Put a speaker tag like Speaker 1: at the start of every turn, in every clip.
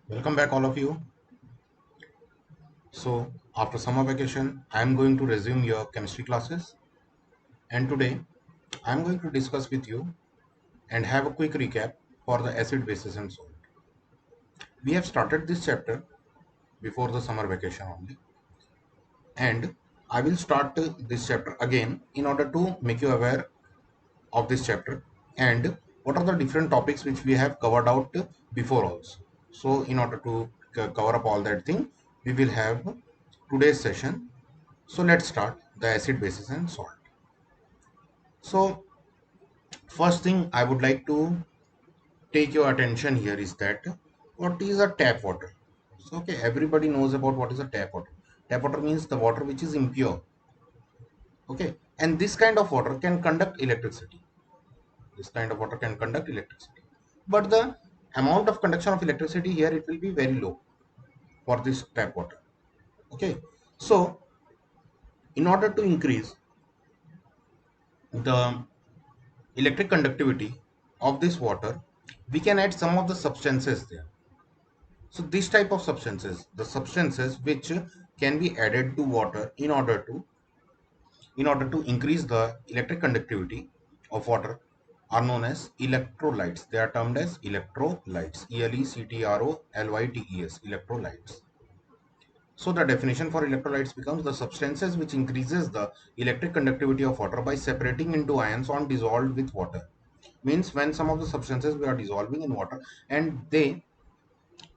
Speaker 1: Welcome back, all of you. So, after summer vacation, I am going to resume your chemistry classes, and today I am going to discuss with you and have a quick recap for the acid, bases, and salt. We have started this chapter before the summer vacation only, and I will start this chapter again in order to make you aware of this chapter and what are the different topics which we have covered out before also. So, in order to cover up all that thing, we will have today's session. So let's start the acid, bases, and salt. So first thing I would like to take your attention here is that what is a tap water? So okay, everybody knows about what is a tap water. Tap water means the water which is impure. Okay, and this kind of water can conduct electricity. This kind of water can conduct electricity, but the amount of conduction of electricity here it will be very low for this tap water. Okay, so in order to increase the electric conductivity of this water, we can add some of the substances there. So this type of substances, the substances which can be added to water in order to increase the electric conductivity of water are known as electrolytes. They are termed as electrolytes. Electrolytes, electrolytes. So the definition for electrolytes becomes the substances which increases the electric conductivity of water by separating into ions on dissolved with water. Means when some of the substances we are dissolving in water and they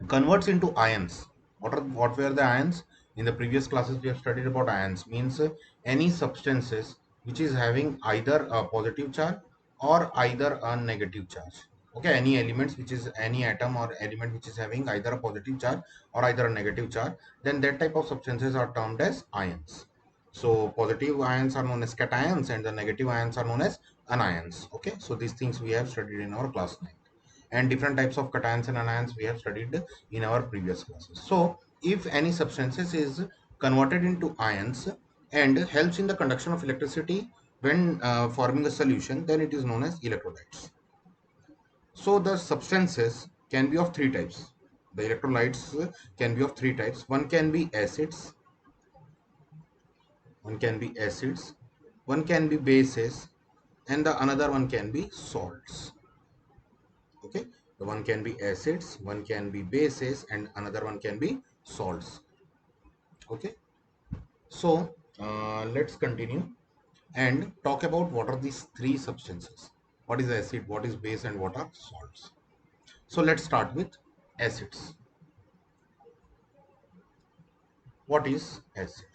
Speaker 1: converts into ions. What were the ions? In the previous classes we have studied about ions. Means any substances which is having either a positive charge or either a negative charge. Okay, any elements which is any atom or element which is having either a positive charge or either a negative charge, then that type of substances are termed as ions. So positive ions are known as cations and the negative ions are known as anions. Okay, so these things we have studied in our class 9, and different types of cations and anions we have studied in our previous classes. So if any substances is converted into ions and helps in the conduction of electricity when forming a solution, then it is known as electrolytes. So the substances can be of three types. The electrolytes can be of three types. One can be acids, one can be acids, one can be bases, and the another one can be salts. Okay, the one can be acids, one can be bases, and another one can be salts. Okay, so let's continue and talk about what are these three substances. What is acid, what is base, and what are salts? So let's start with acids. What is acid?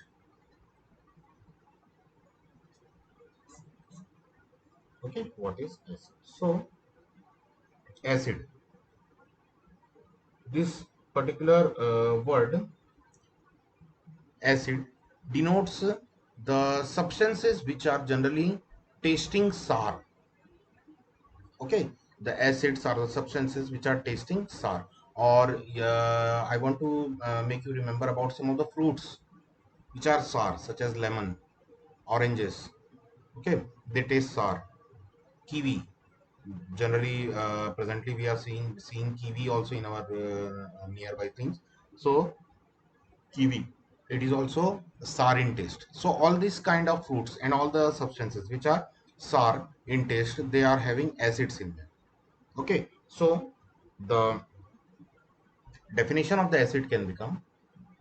Speaker 1: Okay, what is acid? So acid, this particular word acid denotes the substances which are generally tasting sour. Okay, the acids are the substances which are tasting sour. Or I want to make you remember about some of the fruits which are sour, such as lemon, oranges. Okay, they taste sour. Kiwi, generally presently we are seeing kiwi also in our nearby things. So kiwi, it is also sour in taste. So all these kind of fruits and all the substances which are sour in taste, they are having acids in them. Okay, so the definition of the acid can become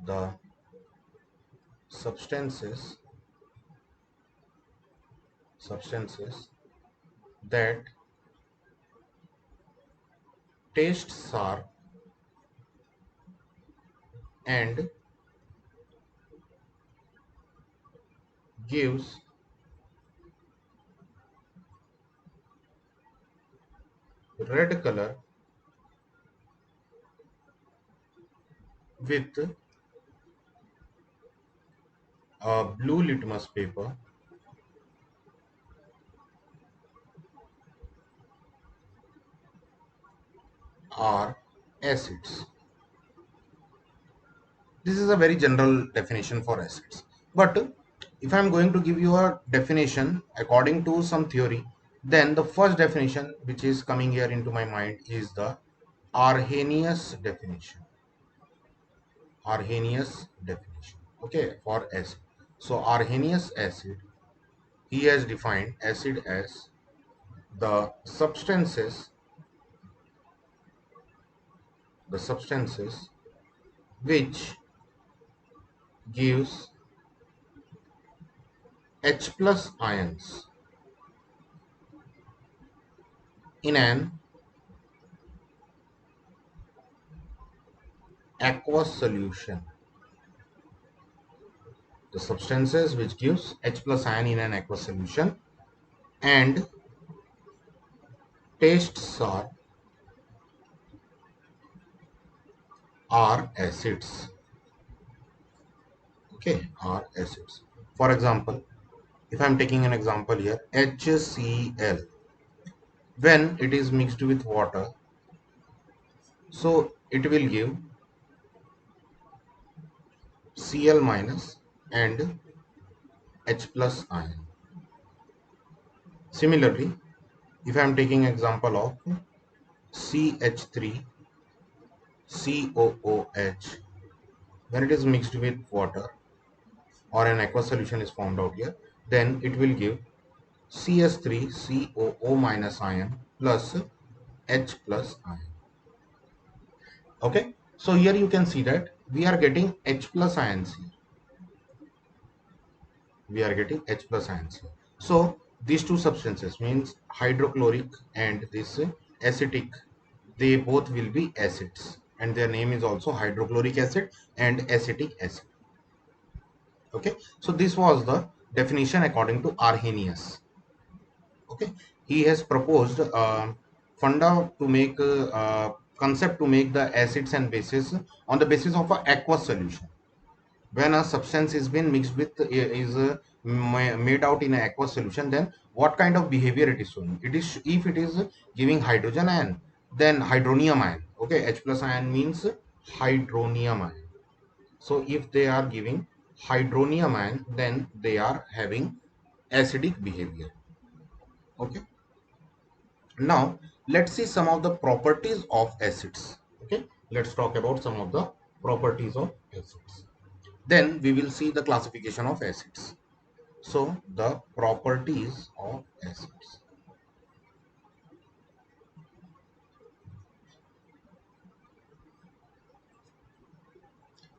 Speaker 1: the substances that taste sour and gives red color with a blue litmus paper are acids. This is a very general definition for acids. But if I am going to give you a definition according to some theory, then the first definition which is coming here into my mind is the Arrhenius definition. Arrhenius definition. Okay, for acid. So Arrhenius acid, he has defined acid as the substances which gives H plus ions in an aqueous solution. The substances which gives H plus ion in an aqueous solution and tastes are acids. Okay, are acids. For example, if I am taking an example here, HCl, when it is mixed with water, so it will give Cl minus and H plus ion. Similarly, if I am taking example of CH3 COOH, when it is mixed with water or an aqueous solution is formed out here, then it will give CS3 COO minus ion plus H plus ion. Okay, so here you can see that we are getting H plus ions here. We are getting H plus ions here. So these two substances means hydrochloric and this acetic, they both will be acids and their name is also hydrochloric acid and acetic acid. Okay, so this was the definition according to Arrhenius. Okay, he has proposed funda to make concept to make the acids and bases on the basis of a aqueous solution. When a substance is been mixed with made out in an aqueous solution, then what kind of behavior it is showing? It is, if it is giving hydrogen ion, then hydronium ion. Okay, H plus ion means hydronium ion. So if they are giving hydronium ion, then they are having acidic behavior. Okay, now let's see some of the properties of acids. Okay, let's talk about some of the properties of acids, then we will see the classification of acids. So the properties of acids.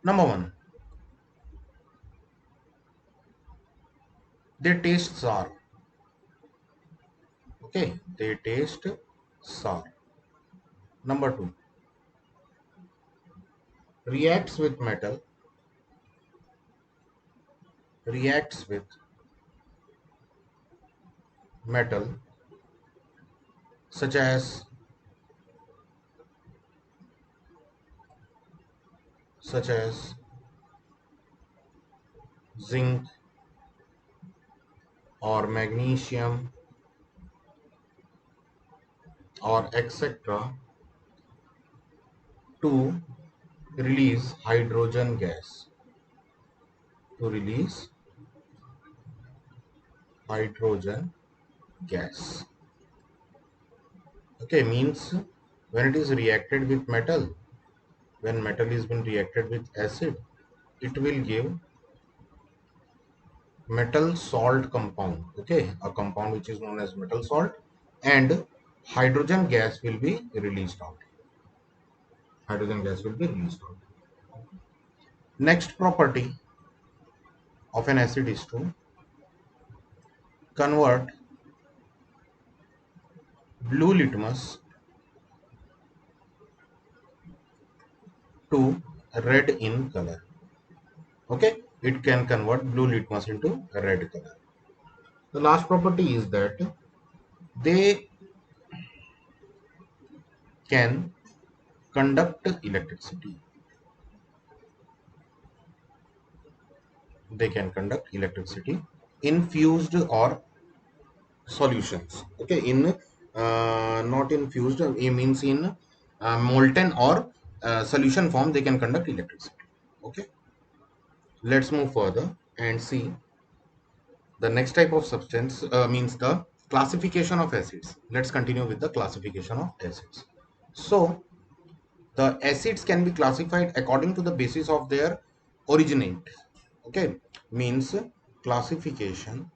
Speaker 1: Number one, they taste sour. Okay, they taste sour. Number two, reacts with metal, reacts with metal such as such as zinc or magnesium or etc. to release hydrogen gas, to release hydrogen gas. Okay, means when it is reacted with metal, when metal is been reacted with acid, it will give metal salt compound. Okay, a compound which is known as metal salt, and hydrogen gas will be released out. Hydrogen gas will be released out. Next property of an acid is to convert blue litmus to red in color. Okay, it can convert blue litmus into red color. The last property is that they can conduct electricity. They can conduct electricity in fused or solutions. Okay, in not in fused, it means in molten or solution form, they can conduct electricity. Okay, let's move further and see the next type of substance, means the classification of acids. Let's continue with the classification of acids. So The acids can be classified according to the basis of their originate. Okay, means classification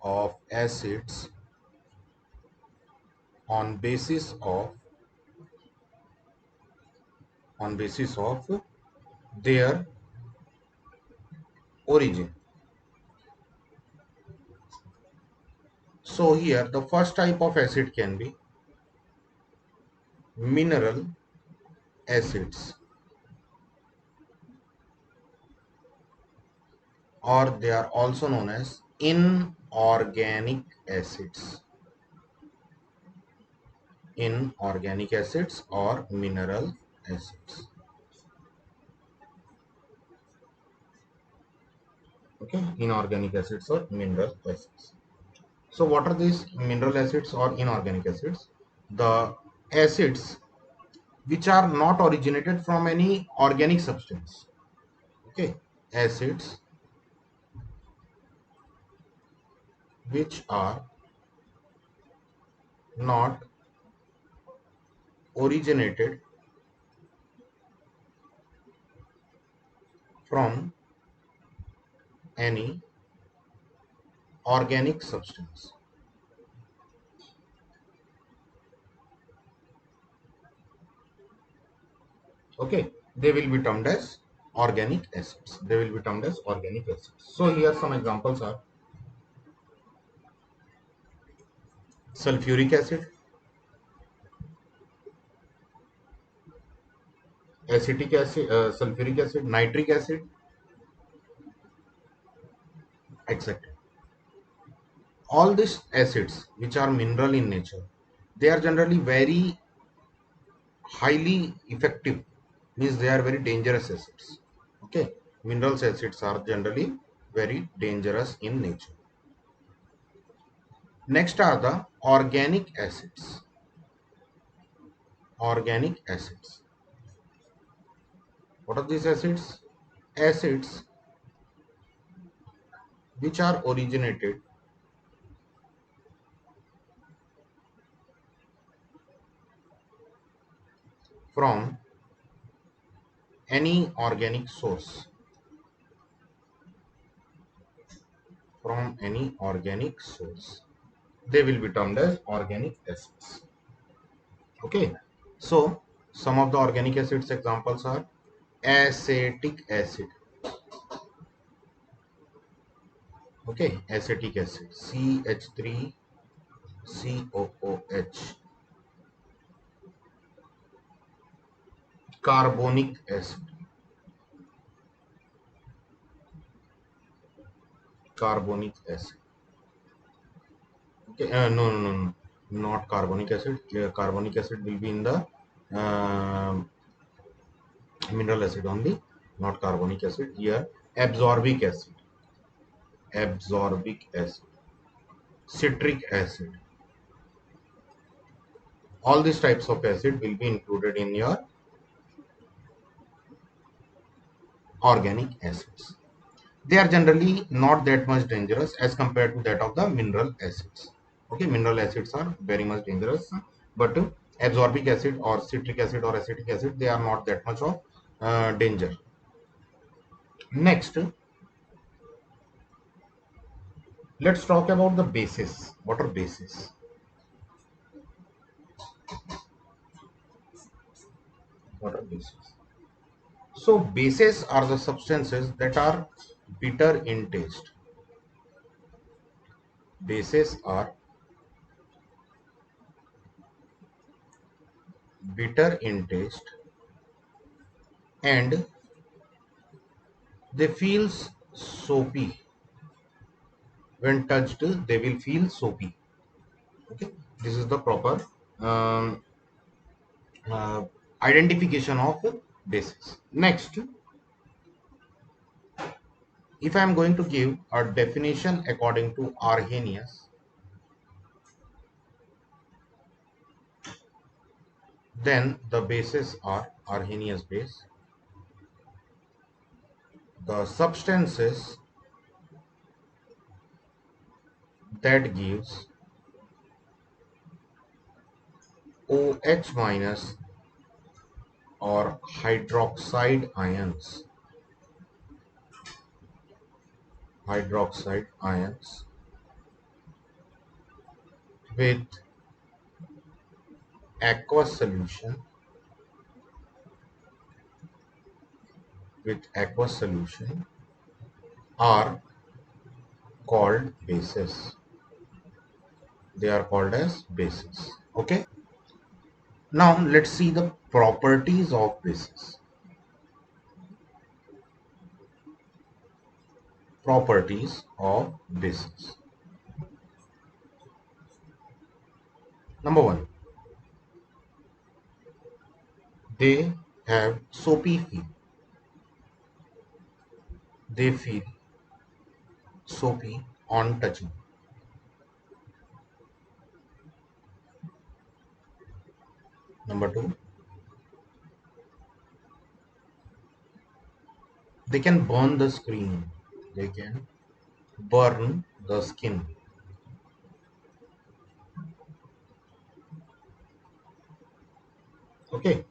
Speaker 1: of acids on basis of their origin. So here the first type of acid can be mineral acids, or they are also known as inorganic acids. Inorganic acids or mineral acids. Okay, inorganic acids or mineral acids. So what are these mineral acids or inorganic acids? The acids which are not originated from any organic substance. Okay, acids which are not originated from any organic substance. Okay, they will be termed as organic acids. They will be termed as organic acids. So here some examples are sulfuric acid, acetic acid, sulfuric acid, nitric acid, etc. All these acids which are mineral in nature, they are generally very highly effective, means they are very dangerous acids. Okay, mineral acids are generally very dangerous in nature. Next are the organic acids. Organic acids, what are these acids? Acids which are originated from any organic source. From any organic source, they will be termed as organic acids. Okay, so some of the organic acids examples are acetic acid. Okay, acetic acid, CH3COOH. Carbonic acid. Carbonic acid. Okay, no, not carbonic acid. Carbonic acid will be in the mineral acid only, not carbonic acid. Here, absorbic acid. Absorbic acid. Citric acid. All these types of acid will be included in your organic acids. They are generally not that much dangerous as compared to that of the mineral acids. Okay, mineral acids are very much dangerous, but absorbic acid or citric acid or acetic acid, they are not that much of danger. Next, let's talk about the bases. What are bases? What are bases? So bases are the substances that are bitter in taste. Bases are bitter in taste and they feel soapy. When touched, they will feel soapy. Okay, this is the proper um, uh, identification of bases. Next, if I am going to give a definition according to Arrhenius, then the bases are Arrhenius base. The substances that gives OH minus or hydroxide ions with aqueous solution are called bases. They are called as bases. Okay. Now let's see the properties of bases. Properties of bases. Number one, they have soapy feel. They feel soapy on touching. Number two, they can burn the screen. They can burn the skin. Okay.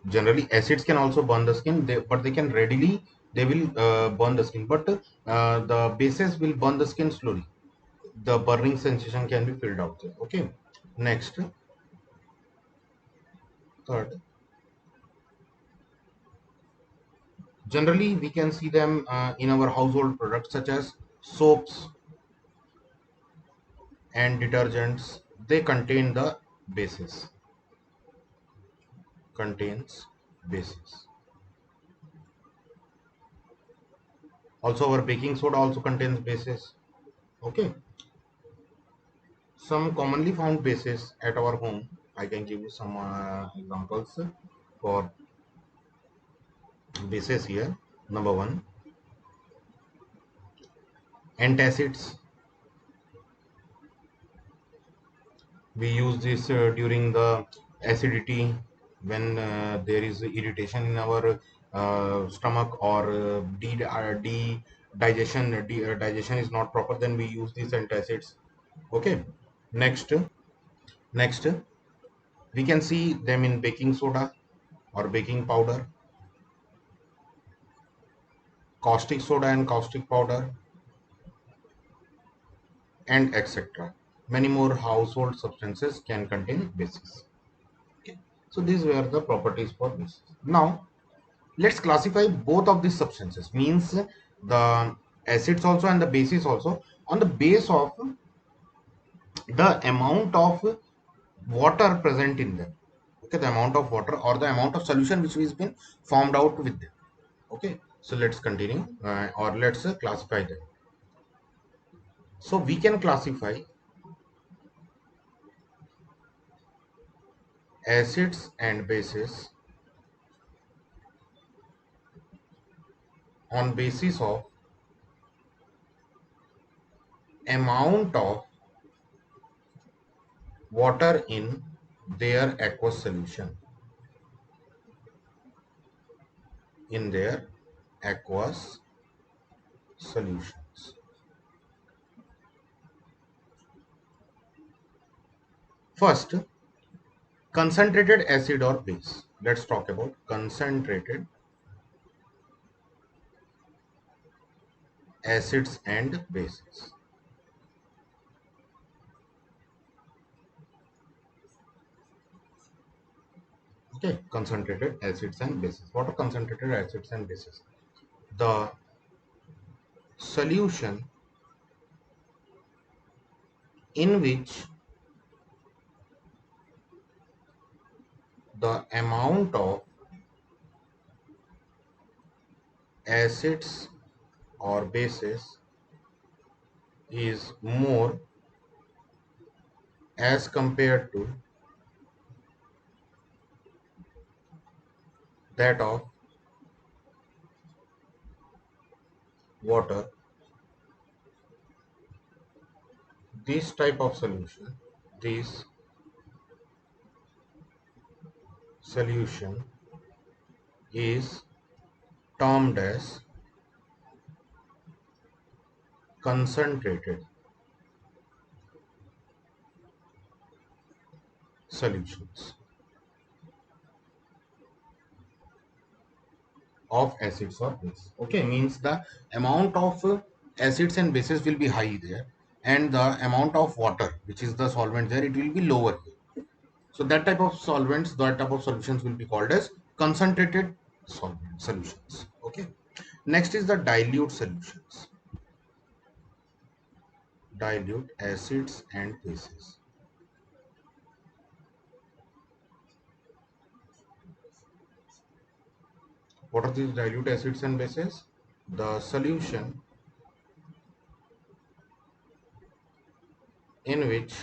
Speaker 1: Generally, acids can also burn the skin, but they can readily, they will burn the skin. But the bases will burn the skin slowly. The burning sensation can be filled out there. Okay. Next, third, generally we can see them in our household products such as soaps and detergents. They contain the bases. Contains bases. Also, our baking soda also contains bases. Okay. Some commonly found bases at our home. I can give you some examples for bases here. Number one, antacids. We use this during the acidity when there is irritation in our stomach or digestion is not proper. Then we use these antacids. Okay. Next, we can see them in baking soda or baking powder, caustic soda and caustic powder, and etc. Many more household substances can contain bases. Okay. So these were the properties for bases. Now let's classify both of these substances, means the acids also and the bases also, on the base of the amount of water present in them. Okay, the amount of water or the amount of solution which has been formed out with them. Okay, so let's continue or let's classify them. So we can classify acids and bases on basis of amount of water in their aqueous solution. In their aqueous solutions. First, concentrated acid or base. Let's talk about concentrated acids and bases. Okay, concentrated acids and bases. What are concentrated acids and bases? The solution in which the amount of acids or bases is more as compared to that of water. This type of solution, this solution is termed as concentrated solutions. of acids or base. Okay, means the amount of acids and bases will be high there, and the amount of water, which is the solvent there, it will be lower here. So that type of solvents, that type of solutions will be called as concentrated solvent solutions. Okay. Next is the dilute solutions. Dilute acids and bases. What are these dilute acids and bases? The solution in which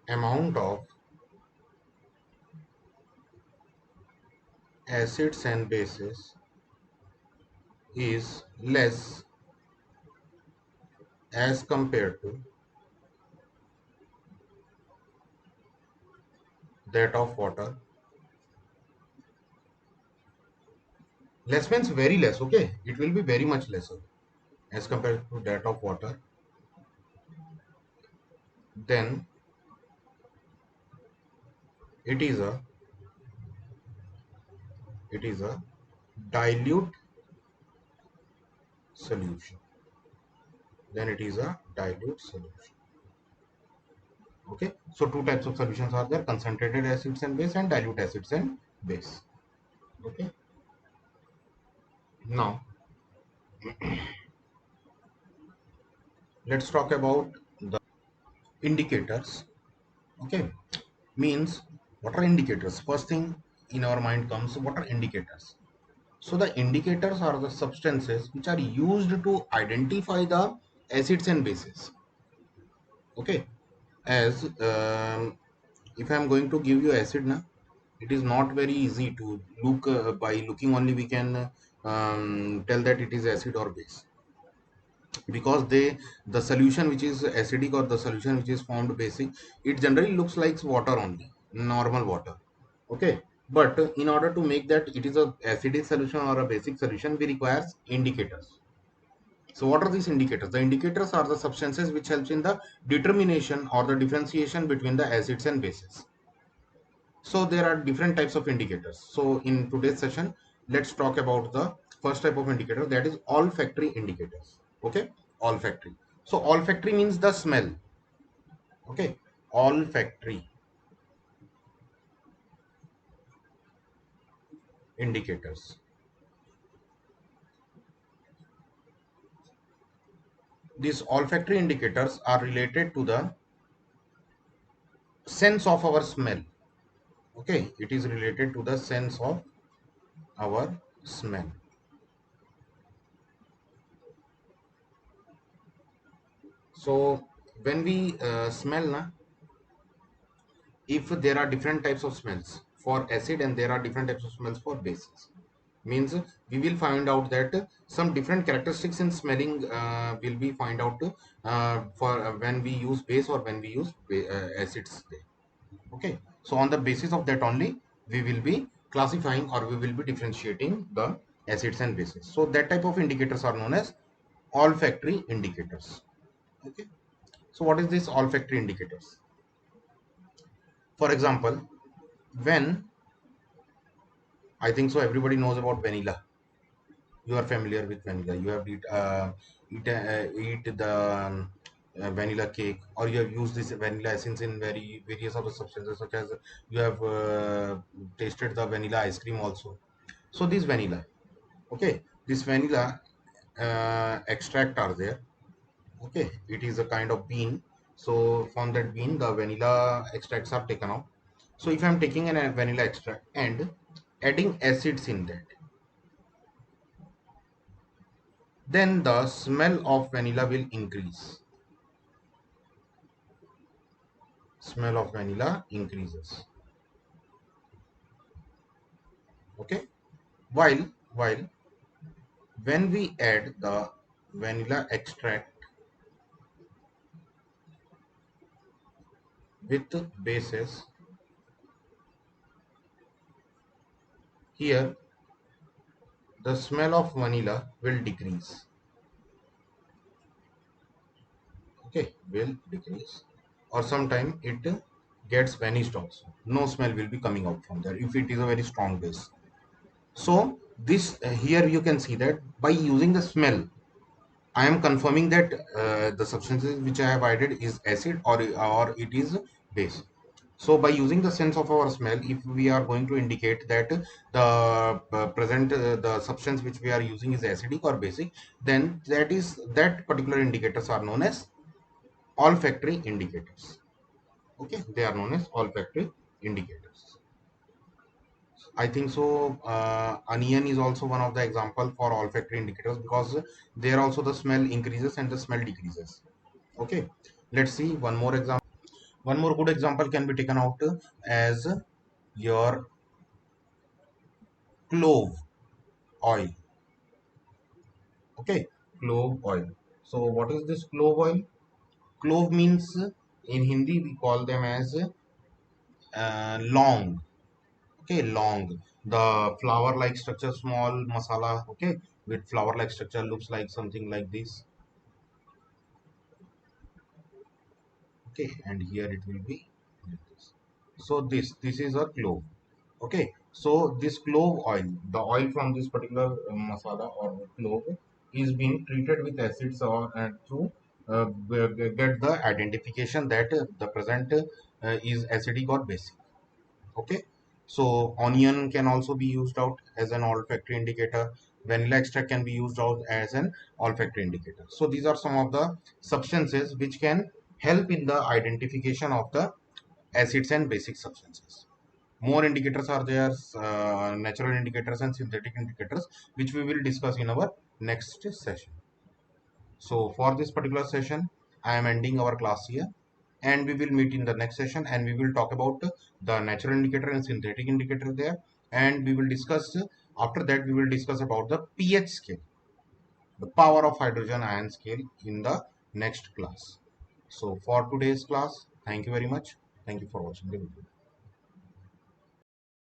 Speaker 1: amount of acids and bases is less as compared to that of water. Less means very less, okay? It will be very much lesser as compared to that of water. Then it is a dilute solution. Then it is a dilute solution. Okay, so two types of solutions are there: concentrated acids and base and dilute acids and base. Okay, now let's talk about the indicators. Okay, means what are indicators? First thing in our mind comes, what are indicators? So the indicators are the substances which are used to identify the acids and bases. Okay, as if I am going to give you acid now, it is not very easy to look, by looking only we can tell that it is acid or base, because the solution which is acidic or the solution which is formed basic, it generally looks like water only, normal water. Okay, but in order to make that it is a acidic solution or a basic solution, we require indicators. So what are these indicators? The indicators are the substances which helps in the determination or the differentiation between the acids and bases. So there are different types of indicators. So in today's session, let's talk about the first type of indicator, that is olfactory indicators. Okay, olfactory. So olfactory means the smell. Okay, olfactory indicators. These olfactory indicators are related to the sense of our smell. Okay, it is related to the sense of our smell. So when we smell na, if there are different types of smells for acid and there are different types of smells for bases, means we will find out that some different characteristics in smelling will be find out for when we use base or when we use acids there. Okay, so on the basis of that only we will be classifying or we will be differentiating the acids and bases. So that type of indicators are known as olfactory indicators. Okay, so what is this olfactory indicators? For example, when, I think so everybody knows about vanilla. You are familiar with vanilla. You have eat the vanilla cake, or you have used this vanilla essence in very various other substances, such as you have tasted the vanilla ice cream also. So this vanilla, okay, this vanilla extract are there. Okay, it is a kind of bean. So from that bean, the vanilla extracts are taken out. So if I am taking a vanilla extract and adding acids in that, then the smell of vanilla will increase. Smell of vanilla increases. Okay. While when we add the vanilla extract with bases, here the smell of vanilla will decrease. Okay, will decrease, or sometime it gets vanished also. No smell will be coming out from there if it is a very strong base. So this here you can see that by using the smell, I am confirming that the substances which I have added is acid or it is base. So by using the sense of our smell, if we are going to indicate that the present the substance which we are using is acidic or basic, then that particular indicators are known as olfactory indicators. Okay, they are known as olfactory indicators. I think so. Onion is also one of the example for olfactory indicators because there also the smell increases and the smell decreases. Okay, let's see one more example. One more good example can be taken out as your clove oil. Okay, clove oil. So what is this clove oil? Clove means in Hindi we call them as long. Okay, long. The flower like structure, small masala. Okay, with flower like structure looks like something like this. Okay, and here it will be like this. So this is a clove. Okay, so this clove oil, the oil from this particular masala or clove is being treated with acids or to get the identification that the present is acidic or basic. Okay, so onion can also be used out as an olfactory indicator. Vanilla extract can be used out as an olfactory indicator. So these are some of the substances which can help in the identification of the acids and basic substances. More indicators are there, natural indicators and synthetic indicators, which we will discuss in our next session. So for this particular session, I am ending our class here, and we will meet in the next session and we will talk about the natural indicator and synthetic indicator there, and we will discuss after that we will discuss about the pH scale, the power of hydrogen ion scale in the next class. So for today's class, thank you very much. Thank you for watching the video.